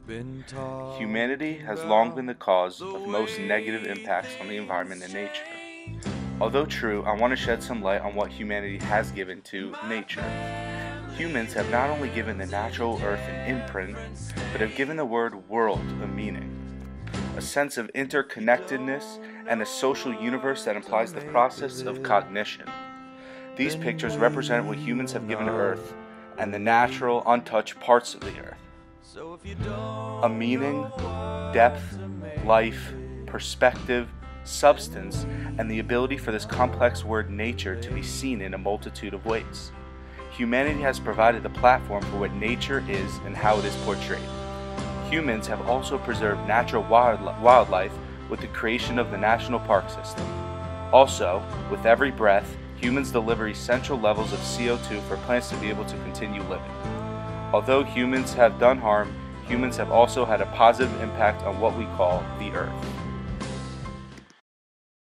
Humanity has long been the cause of most negative impacts on the environment and nature. Although true, I want to shed some light on what humanity has given to nature. Humans have not only given the natural earth an imprint, but have given the word world a meaning, a sense of interconnectedness, and a social universe that implies the process of cognition. These pictures represent what humans have given to Earth and the natural, untouched parts of the Earth. A meaning, depth, life, perspective, substance, and the ability for this complex word nature to be seen in a multitude of ways. Humanity has provided the platform for what nature is and how it is portrayed. Humans have also preserved natural wildlife with the creation of the national park system. Also, with every breath, humans deliver essential levels of CO2 for plants to be able to continue living. Although humans have done harm, humans have also had a positive impact on what we call the Earth.